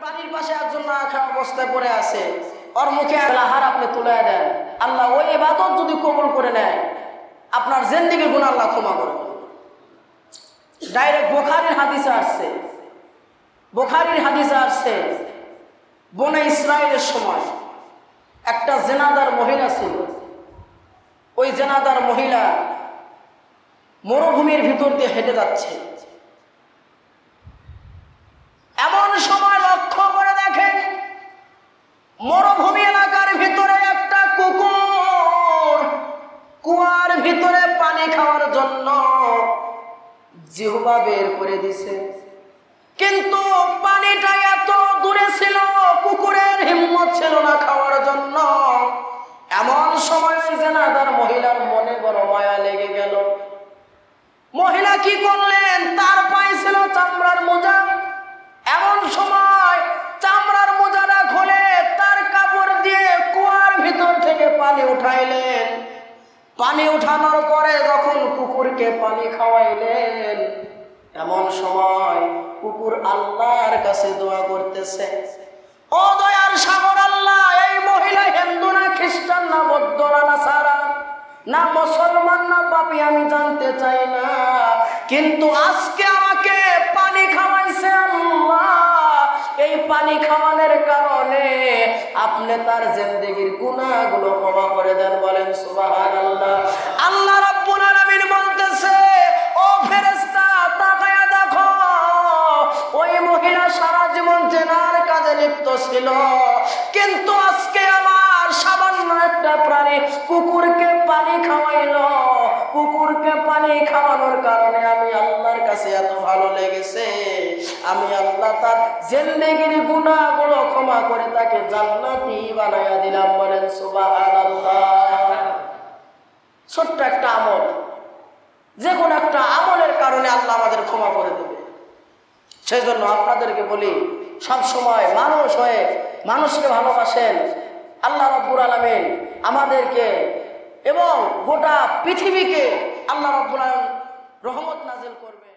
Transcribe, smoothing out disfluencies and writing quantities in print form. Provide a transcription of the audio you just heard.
বাড়ির পাশে একজন না খাওয়া অবস্থায় পড়ে আছে, ওর মুখে হার আপনি তুলে দেন, আল্লাহ ওই ইবাদত যদি কবুল করে নেয় আপনার জিন্দেগির গুনাহ আল্লাহ ক্ষমা করে। ডাইরেক্ট বুখারীর হাদিসে আসছে বনে ইসরায়েলের সময় একটা জেনাদার মহিলা ছিল। ওই জেনাদার মহিলা মরুভূমির ভিতর দিয়ে হেঁটে যাচ্ছে। এমন সময় লক্ষ্য করে দেখেন মরুভূমি এলাকার ভিতরে একটা কুকুর কুয়ার ভিতরে পানি খাওয়ার জন্য জিহ্বা বের করে দিছে, কিন্তু পানিটা এত দূরে ছিল কুকুরের হিম্মত ছিল না খাওয়ার জন্য। এমন সময় জেনাদার মহিলার মনে বড় মায়া লেগে গেল। মহিলা কি করলেন, তার পায়ে ছিল চামড়ার মোজা। এমন সময় চামড়ার মোজাটা খুলে তার কাপড় দিয়ে কুয়ার ভিতর থেকে পানি উঠাইলেন। পানি উঠানোর পরে যখন কুকুরকে পানি খাওয়াইলেন, এমন সময় কুকুর আল্লাহর কাছে দোয়া করতেছে, ও দয়ার সাগর আল্লাহ, এই মহিলা হিন্দু না খ্রিস্টান না বৌদ্ধ না নাসারা না মুসলমান না পাপী আমি জানতে চাই না, কিন্তু আজকে আমাকে পানি খাওয়াইছে আল্লাহ, এই পানি খাওয়ানোর কারণে আপনি তার জিন্দেগির গুনাহগুলো ক্ষমা করে দেন। বলেন সুবহানাল্লাহ। আল্লাহ রাব্বুল আলামিন বলতেছে, ও ফেরেশতা তাকায়া দেখো, ওই মহিলা সারা জীবন জেনার কাজে লিপ্ত ছিল, কিন্তু আজকে আমার সামান্য একটা প্রাণী কুকুরকে পানি খাওয়াইলো। কুকুরকে পানি খাওয়ানোর কারণে আমি আল্লাহর কাছে এত ভালো লেগেছে, আমি আল্লাহ তার জিন্দেগির গুনাহগুলো ক্ষমা করে তাকে জান্নাতি বানায়া দিলাম। বলেন সুবহানাল্লাহ। ছোট্ট একটা আমল, যে কোনো একটা আমলের কারণে আল্লাহ আমাদের ক্ষমা করে দেবে। সেই জন্য আপনাদেরকে বলি, সব সময় মানুষ হয়ে মানুষকে ভালোবাসেন। আল্লাহ রাব্বুল আলামিন আমাদেরকে এবং গোটা পৃথিবীকে আল্লাহ রাব্বুল আলামিন রহমত নাজিল করবে।